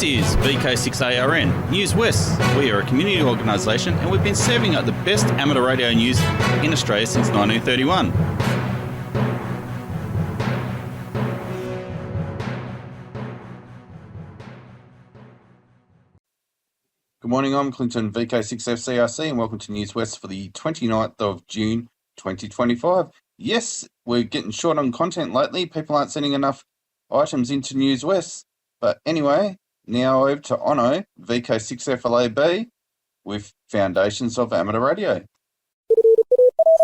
This is VK6ARN, Newswest. We are a community organisation and we've been serving up the best amateur radio news in Australia since 1931. Good morning, I'm Clinton, VK6FCRC, and welcome to Newswest for the 29th of June 2025. Yes, we're getting short on content lately. People aren't sending enough items into Newswest. But anyway, now over to Ono, VK6FLAB, with Foundations of Amateur Radio.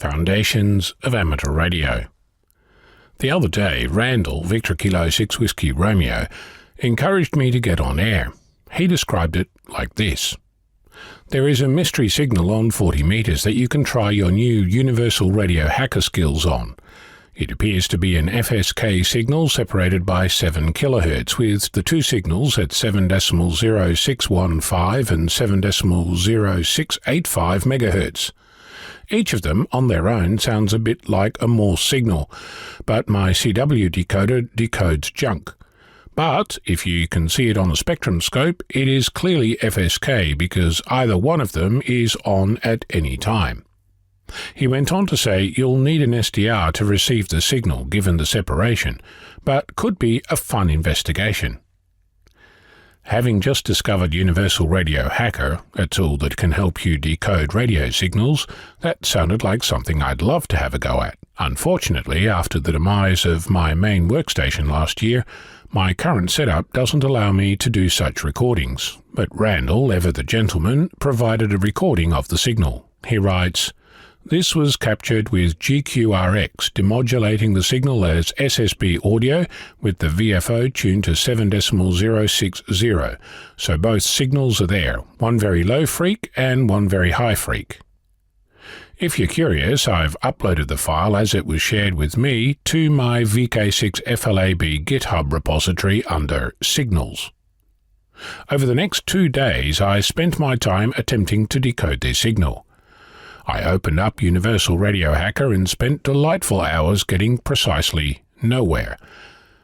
Foundations of Amateur Radio. The other day, Randall, Victor Kilo 6 Whiskey Romeo, encouraged me to get on air. He described it like this. There is a mystery signal on 40 metres that you can try your new universal radio hacker skills on. It appears to be an FSK signal separated by 7 kHz, with the two signals at 7.0615 and 7.0685 MHz. Each of them on their own sounds a bit like a Morse signal, but my CW decoder decodes junk. But if you can see it on a spectrum scope, it is clearly FSK because either one of them is on at any time. He went on to say you'll need an SDR to receive the signal given the separation, but could be a fun investigation. Having just discovered Universal Radio Hacker, a tool that can help you decode radio signals, that sounded like something I'd love to have a go at. Unfortunately, after the demise of my main workstation last year, my current setup doesn't allow me to do such recordings, but Randall, ever the gentleman, provided a recording of the signal. He writes, "This was captured with GQRX, demodulating the signal as SSB audio with the VFO tuned to 7.060, so both signals are there, one very low freak and one very high freak." If you're curious, I've uploaded the file as it was shared with me to my VK6FLAB GitHub repository under Signals. Over the next 2 days, I spent my time attempting to decode this signal. I opened up Universal Radio Hacker and spent delightful hours getting precisely nowhere.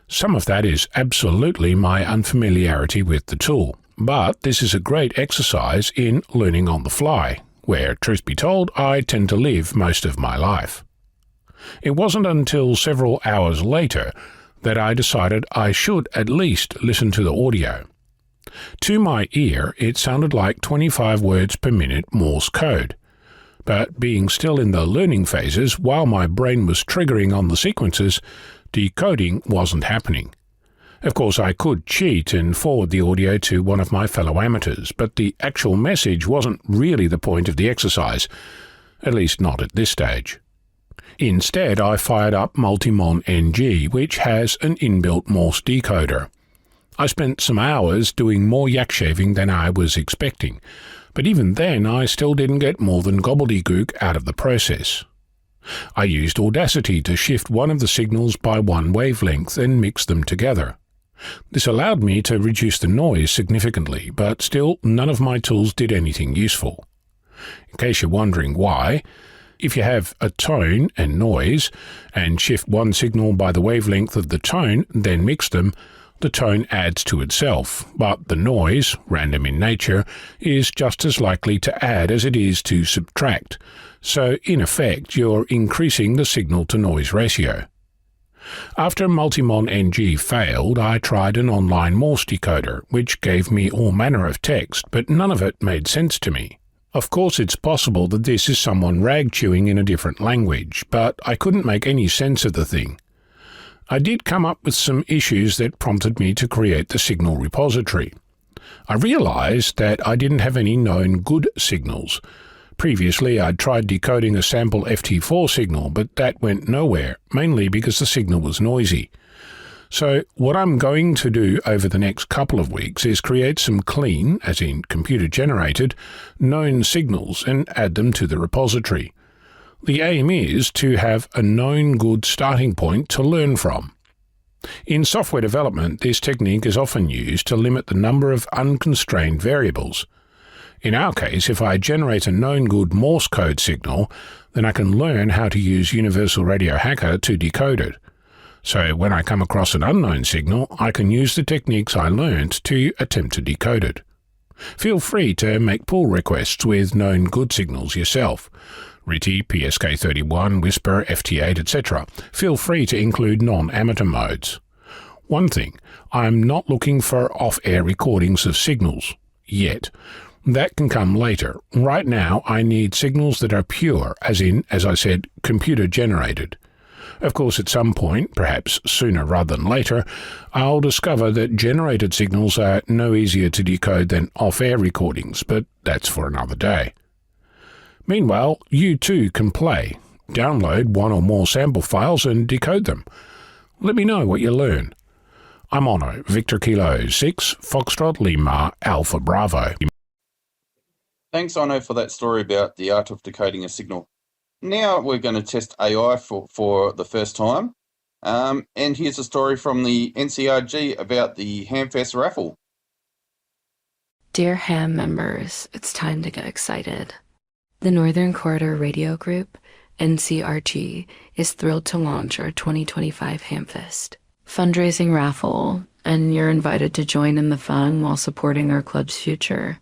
Some of that is absolutely my unfamiliarity with the tool, but this is a great exercise in learning on the fly, where, truth be told, I tend to live most of my life. It wasn't until several hours later that I decided I should at least listen to the audio. To my ear, it sounded like 25 words per minute Morse code. But being still in the learning phases, while my brain was triggering on the sequences, decoding wasn't happening. Of course, I could cheat and forward the audio to one of my fellow amateurs, but the actual message wasn't really the point of the exercise, at least not at this stage. Instead, I fired up Multimon NG, which has an inbuilt Morse decoder. I spent some hours doing more yak shaving than I was expecting, but even then I still didn't get more than gobbledygook out of the process. I used Audacity to shift one of the signals by one wavelength and mix them together. This allowed me to reduce the noise significantly, but still none of my tools did anything useful. In case you're wondering why, if you have a tone and noise, and shift one signal by the wavelength of the tone, then mix them, the tone adds to itself, but the noise, random in nature, is just as likely to add as it is to subtract, so in effect you're increasing the signal-to-noise ratio. After Multimon NG failed, I tried an online Morse decoder, which gave me all manner of text, but none of it made sense to me. Of course, it's possible that this is someone rag-chewing in a different language, but I couldn't make any sense of the thing. I did come up with some issues that prompted me to create the signal repository. I realized that I didn't have any known good signals. Previously, I'd tried decoding a sample FT4 signal, but that went nowhere, mainly because the signal was noisy. So what I'm going to do over the next couple of weeks is create some clean, as in computer-generated, known signals and add them to the repository. The aim is to have a known good starting point to learn from. In software development, this technique is often used to limit the number of unconstrained variables. In our case, if I generate a known good Morse code signal, then I can learn how to use Universal Radio Hacker to decode it. So when I come across an unknown signal, I can use the techniques I learned to attempt to decode it. Feel free to make pull requests with known good signals yourself. RTTY, PSK31, Whisper, FT8, etc. Feel free to include non-amateur modes. One thing, I'm not looking for off-air recordings of signals, yet. That can come later. Right now, I need signals that are pure, as in, as I said, computer-generated. Of course, at some point, perhaps sooner rather than later, I'll discover that generated signals are no easier to decode than off-air recordings, but that's for another day. Meanwhile, you too can play. Download one or more sample files and decode them. Let me know what you learn. I'm Ono, Victor Kilo 6, Foxtrot Lima, Alpha Bravo. Thanks, Ono, for that story about the art of decoding a signal. Now we're going to test AI for the first time. And here's a story from the NCRG about the Hamfest raffle. Dear Ham members, it's time to get excited. The Northern Corridor Radio Group, NCRG, is thrilled to launch our 2025 Hamfest fundraising raffle, and you're invited to join in the fun while supporting our club's future.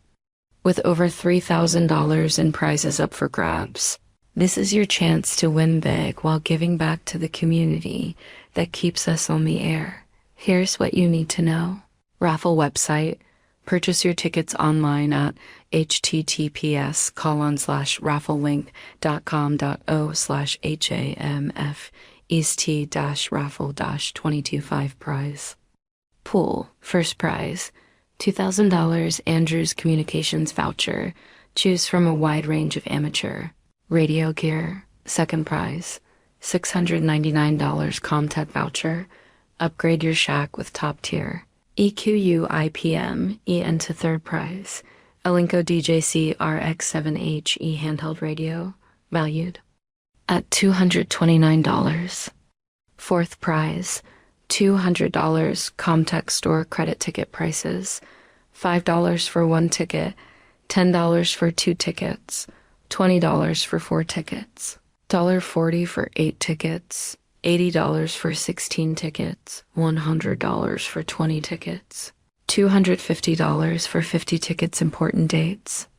With over $3,000 in prizes up for grabs, this is your chance to win big while giving back to the community that keeps us on the air. Here's what you need to know. Raffle website. Purchase your tickets online at https://rafflelink.com.o/HAMFEAST-raffle-225 prize. Pool. First prize. $2,000 Andrews Communications voucher. Choose from a wide range of amateur radio gear. Second prize. $699 Comtech voucher. Upgrade your shack with top tier EQU IPM EN to third prize. Alinco DJC RX7H E handheld radio, valued at $229. Fourth prize, $200 Comtech store credit ticket prices, $5 for one ticket, $10 for two tickets, $20 for four tickets, $1.40 for 8 tickets, $80 for 16 tickets, $100 for 20 tickets, $250 for 50 tickets important dates.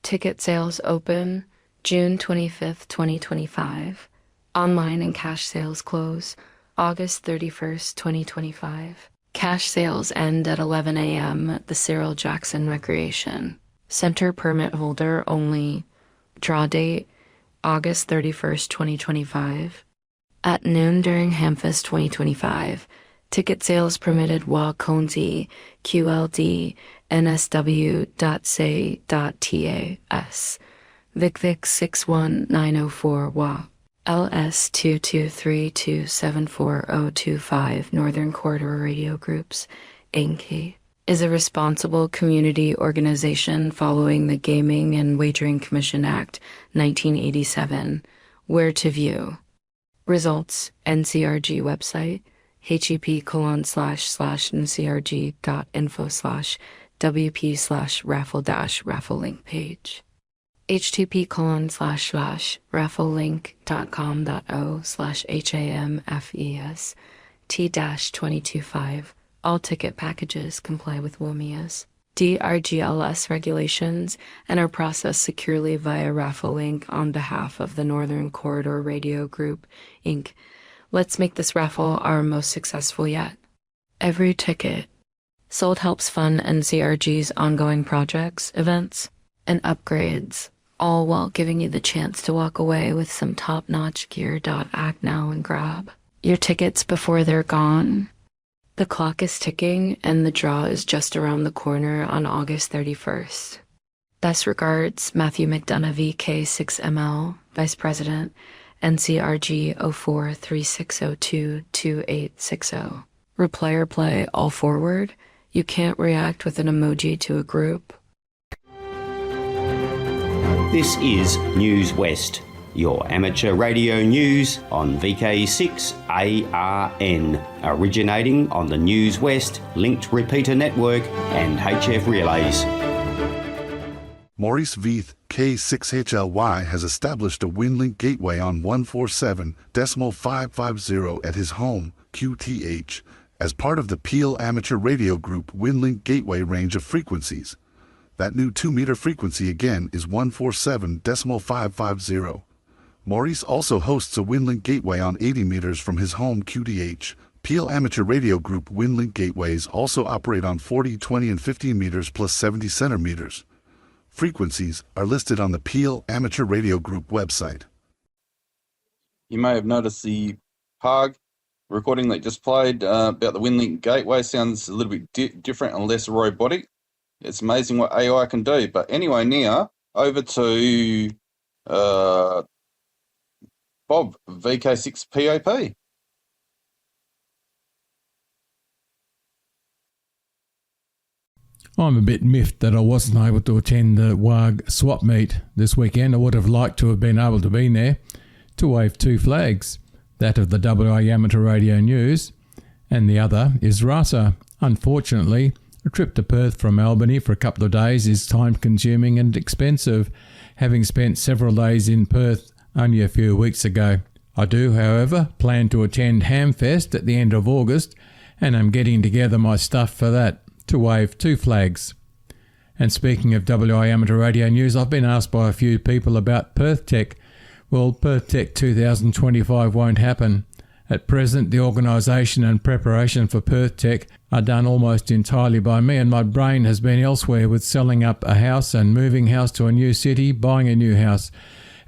Ticket sales open June 25th, 2025. Online and cash sales close August 31st, 2025. Cash sales end at 11 a.m. at the Cyril Jackson Recreation Center. Permit holder only. Draw date August 31st, 2025. At noon during Hamfest 2025, ticket sales permitted while Conzi, QLD, NSW.say.tas, VicVic 61904 WA, LS223274025 Northern Corridor Radio Groups, Inc. is a responsible community organization following the Gaming and Wagering Commission Act 1987. Where to view results: NCRG website, hep://ncrg.info/wp/raffle link page, http://rafflelink.com.o/HAMFEST-2025. All ticket packages comply with WOMIA's DRGLS regulations and are processed securely via Raffle Link on behalf of the Northern Corridor Radio Group, Inc. Let's make this raffle our most successful yet. Every ticket sold helps fund NCRG's ongoing projects, events, and upgrades, all while giving you the chance to walk away with some top-notch gear. Act now and grab your tickets before they're gone. The clock is ticking, and the draw is just around the corner on August 31st. Best regards, Matthew McDonough, VK6ML, Vice President, NCRG 0436022860. Reply or play all forward. You can't react with an emoji to a group. This is Newswest, your amateur radio news on VK6ARN, originating on the Newswest linked repeater network and HF relays. Maurice Veith, K6HLY, has established a WinLink gateway on 147.550 at his home, QTH, as part of the Peel Amateur Radio Group WinLink gateway range of frequencies. That new 2-meter frequency again is 147.550. Maurice also hosts a WinLink gateway on 80 meters from his home QTH. Peel Amateur Radio Group WinLink gateways also operate on 40, 20, and 15 meters plus 70 centimeters. Frequencies are listed on the Peel Amateur Radio Group website. You may have noticed the PARG recording that just played about the WinLink gateway sounds a little bit different and less robotic. It's amazing what AI can do. But anyway, now over to Bob, VK6POP. I'm a bit miffed that I wasn't able to attend the WAG swap meet this weekend. I would have liked to have been able to be there to wave two flags, that of the WA Amateur Radio News, and the other is RASA. Unfortunately, a trip to Perth from Albany for a couple of days is time-consuming and expensive, having spent several days in Perth only a few weeks ago. I do, however, plan to attend Hamfest at the end of August, and I'm getting together my stuff for that, to wave two flags. And speaking of WA Amateur Radio News, I've been asked by a few people about Perth Tech. Well, Perth Tech 2025 won't happen. At present, the organisation and preparation for Perth Tech are done almost entirely by me, and my brain has been elsewhere with selling up a house and moving house to a new city, buying a new house.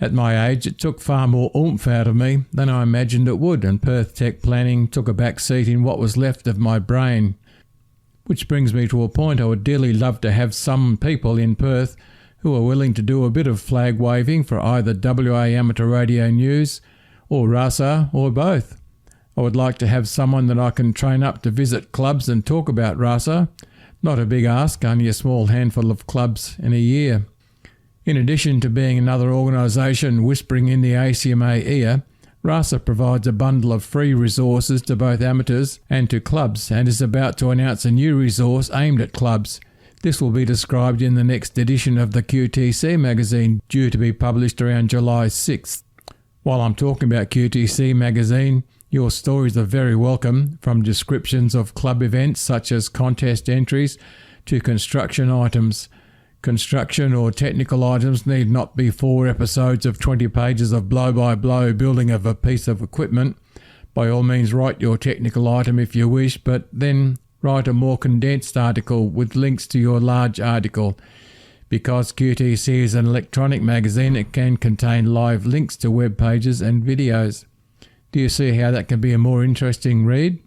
At my age, it took far more oomph out of me than I imagined it would, and Perth Tech planning took a back seat in what was left of my brain. Which brings me to a point. I would dearly love to have some people in Perth who are willing to do a bit of flag waving for either WA Amateur Radio News or RASA or both. I would like to have someone that I can train up to visit clubs and talk about RASA. Not a big ask, only a small handful of clubs in a year. In addition to being another organisation whispering in the ACMA ear, RASA provides a bundle of free resources to both amateurs and to clubs, and is about to announce a new resource aimed at clubs. This will be described in the next edition of the QTC magazine, due to be published around July 6th. While I'm talking about QTC magazine, your stories are very welcome, from descriptions of club events such as contest entries to construction items. Construction or technical items need not be 4 episodes of 20 pages of blow-by-blow building of a piece of equipment. By all means, write your technical item if you wish, but then write a more condensed article with links to your large article. Because QTC is an electronic magazine, it can contain live links to web pages and videos. Do you see how that can be a more interesting read?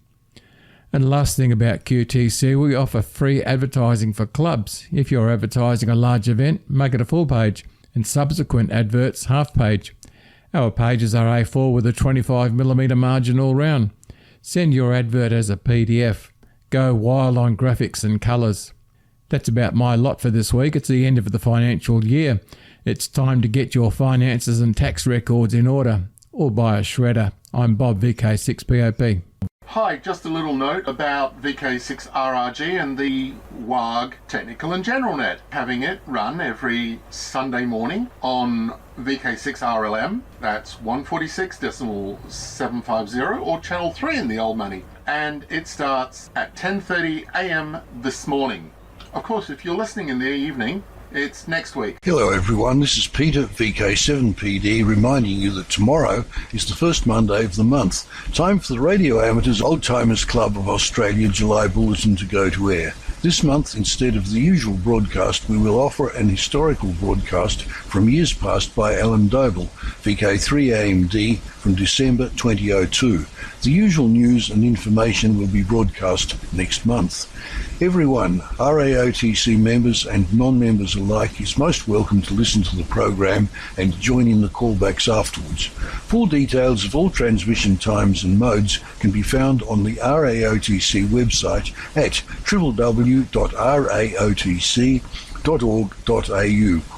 And last thing about QTC, we offer free advertising for clubs. If you're advertising a large event, make it a full page, and subsequent adverts half page. Our pages are A4 with a 25mm margin all round. Send your advert as a PDF. Go wild on graphics and colours. That's about my lot for this week. It's the end of the financial year. It's time to get your finances and tax records in order, or buy a shredder. I'm Bob, VK6POP. Hi, just a little note about VK6RRG and the WAG Technical and General Net. Having it run every Sunday morning on VK6RLM, that's 146.750, or Channel 3 in the old money. And it starts at 10:30 a.m. this morning. Of course, if you're listening in the evening, it's next week. Hello everyone, this is Peter, VK7PD, reminding you that tomorrow is the first Monday of the month. Time for the Radio Amateurs Old Timers Club of Australia July Bulletin to go to air. This month, instead of the usual broadcast, we will offer an historical broadcast from years past by Alan Doble, VK3AMD, from December 2002. The usual news and information will be broadcast next month. Everyone, RAOTC members and non-members alike, is most welcome to listen to the program and join in the callbacks afterwards. Full details of all transmission times and modes can be found on the RAOTC website at www.raotc.org.au,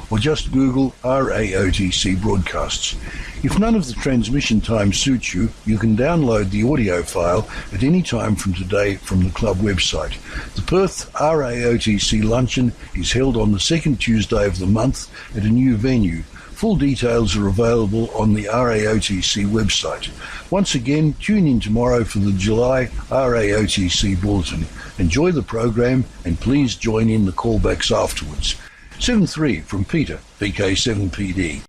or just Google RAOTC broadcasts. If none of the transmission times suits you, you can download the audio file at any time from today from the club website. The Perth RAOTC Luncheon is held on the second Tuesday of the month at a new venue. Full details are available on the RAOTC website. Once again, tune in tomorrow for the July RAOTC Bulletin. Enjoy the program and please join in the callbacks afterwards. 7-3 from Peter, VK7PD.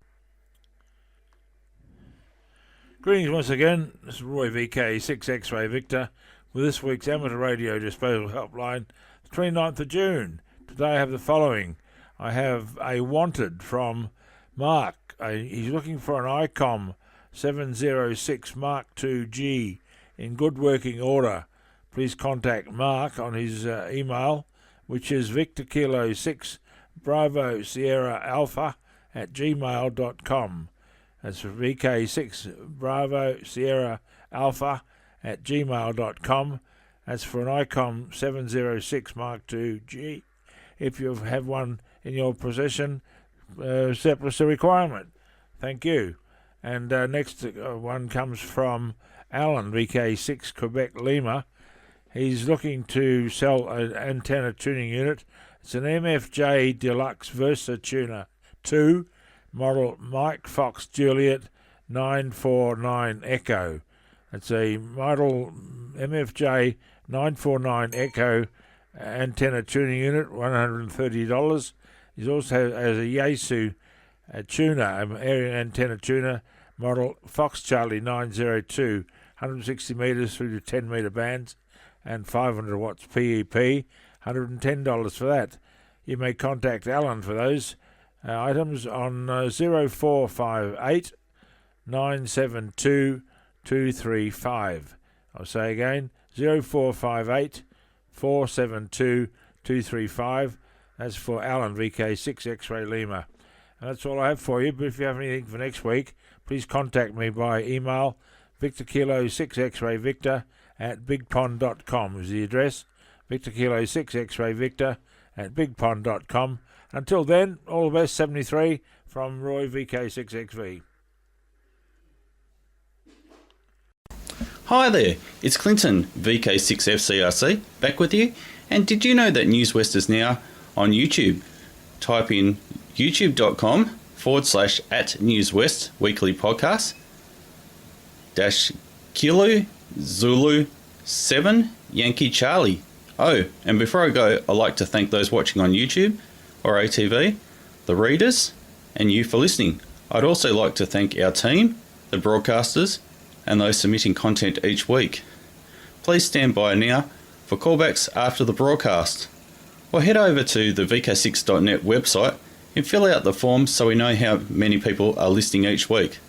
Greetings once again. This is Roy VK6 X-Ray Victor with this week's Amateur Radio Disposal Helpline, the 29th of June. Today I have the following. I have a wanted from Mark. He's looking for an ICOM 706 Mark II-G in good working order. Please contact Mark on his email, which is Victor Kilo 6 Bravo Sierra Alpha at gmail.com. That's for VK6 Bravo Sierra Alpha at gmail.com. That's for an ICOM 706 Mark II-G. If you have one in your possession, surplus a requirement. Thank you. And next one comes from Alan, VK6 Quebec Lima. He's looking to sell an antenna tuning unit. It's an MFJ Deluxe Versa Tuner 2, model Mike Fox Juliet 949 Echo. It's a model MFJ 949 Echo antenna tuning unit, $130. He also has a Yaesu tuner, an area antenna tuner, model Fox Charlie 902, 160 metres through to 10 metre bands, and 500 watts PEP, $110 for that. You may contact Alan for those items on 0458 972 235. I'll say again, 0458 472 235. That's for Alan, VK6 X-Ray Lima. And that's all I have for you, but if you have anything for next week, please contact me by email, Victor Kilo 6 X-Ray Victor at bigpond.com is the address, Victor Kilo 6 X-Ray Victor at bigpond.com. Until then, all the best, 73 from Roy VK6XV. Hi there, it's Clinton, VK6FCRC, back with you. And did you know that Newswest is now on YouTube? Type in youtube.com/@Newswest weekly podcast -Kilo Zulu 7 Yankee Charlie. Oh, and before I go, I'd like to thank those watching on YouTube or ATV, the readers, and you for listening. I'd also like to thank our team, the broadcasters, and those submitting content each week. Please stand by now for callbacks after the broadcast, or head over to the VK6.net website and fill out the forms so we know how many people are listening each week.